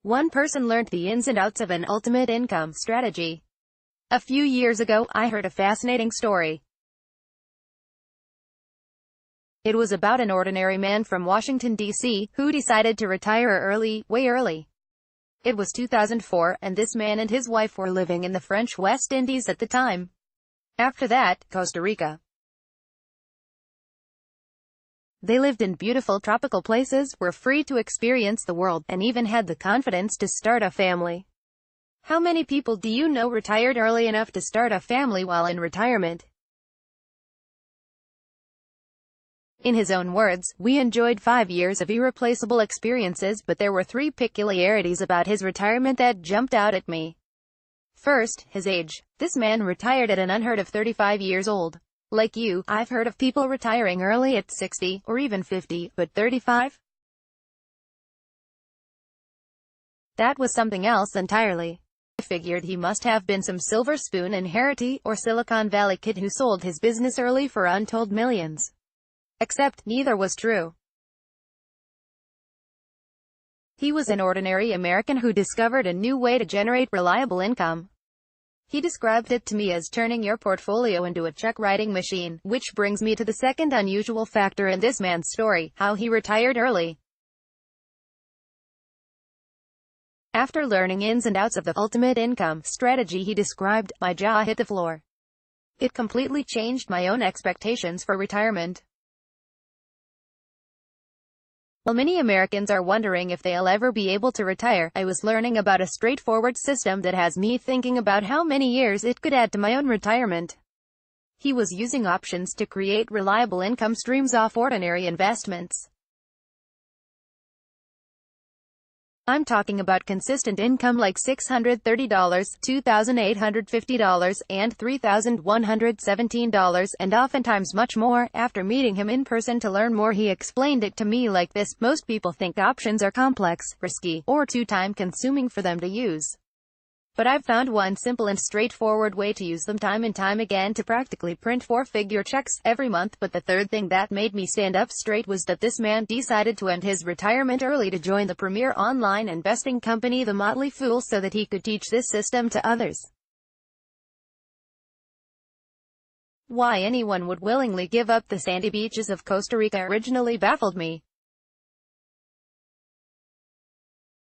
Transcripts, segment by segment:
One person learned the ins and outs of an ultimate income strategy. A few years ago, I heard a fascinating story. It was about an ordinary man from Washington, D.C., who decided to retire early, way early. It was 2004, and this man and his wife were living in the French West Indies at the time. After that, Costa Rica. They lived in beautiful tropical places, were free to experience the world, and even had the confidence to start a family. How many people do you know retired early enough to start a family while in retirement? In his own words, "We enjoyed 5 years of irreplaceable experiences, but there were 3 peculiarities about his retirement that jumped out at me. First, his age. This man retired at an unheard of 35 years old. Like you, I've heard of people retiring early at 60, or even 50, but 35? That was something else entirely. I figured he must have been some silver spoon inheritee, or Silicon Valley kid who sold his business early for untold millions. Except, neither was true. He was an ordinary American who discovered a new way to generate reliable income. He described it to me as turning your portfolio into a check-writing machine, which brings me to the second unusual factor in this man's story, how he retired early. After learning ins and outs of the ultimate income strategy he described, my jaw hit the floor. It completely changed my own expectations for retirement. While many Americans are wondering if they'll ever be able to retire, I was learning about a straightforward system that has me thinking about how many years it could add to my own retirement. He was using options to create reliable income streams off ordinary investments. I'm talking about consistent income like $630, $2,850, and $3,117, and oftentimes much more. After meeting him in person to learn more, he explained it to me like this: most people think options are complex, risky, or too time-consuming for them to use. But I've found one simple and straightforward way to use them time and time again to practically print 4-figure checks every month. But the third thing that made me stand up straight was that this man decided to end his retirement early to join the premier online investing company, The Motley Fool, so that he could teach this system to others. Why anyone would willingly give up the sandy beaches of Costa Rica originally baffled me.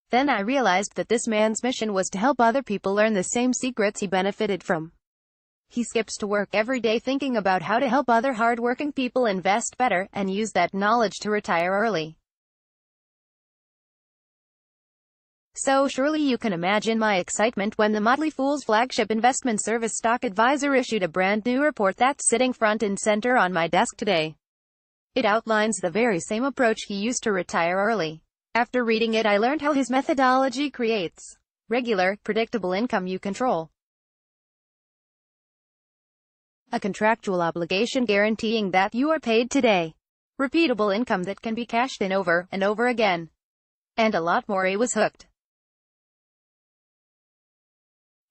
Then I realized that this man's mission was to help other people learn the same secrets he benefited from. He skips to work every day thinking about how to help other hard-working people invest better, and use that knowledge to retire early. So surely you can imagine my excitement when the Motley Fool's flagship investment service, Stock Advisor, issued a brand new report that's sitting front and center on my desk today. It outlines the very same approach he used to retire early. After reading it, I learned how his methodology creates regular, predictable income you control. A contractual obligation guaranteeing that you are paid today. Repeatable income that can be cashed in over and over again. And a lot more. I was hooked.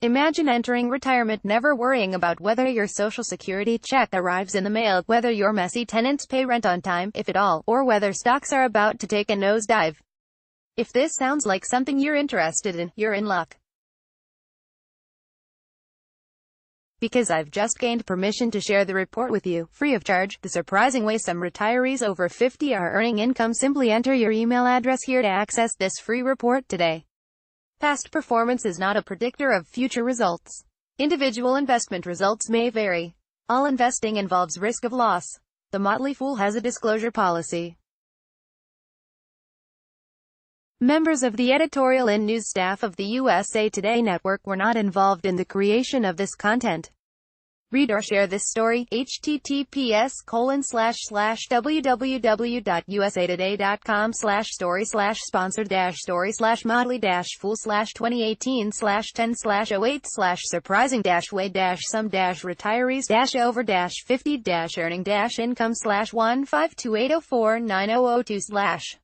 Imagine entering retirement never worrying about whether your Social Security check arrives in the mail, whether your messy tenants pay rent on time, if at all, or whether stocks are about to take a nosedive. If this sounds like something you're interested in, you're in luck. Because I've just gained permission to share the report with you, free of charge, the surprising way some retirees over 50 are earning income. Simply enter your email address here to access this free report today. Past performance is not a predictor of future results. Individual investment results may vary. All investing involves risk of loss. The Motley Fool has a disclosure policy. Members of the editorial and news staff of the USA Today Network were not involved in the creation of this content. Read or share this story. https://www.usatoday.com/story/sponsor-story/motley-fool/2018/10/08/some-retirees-over-50-earning-income/15280490002/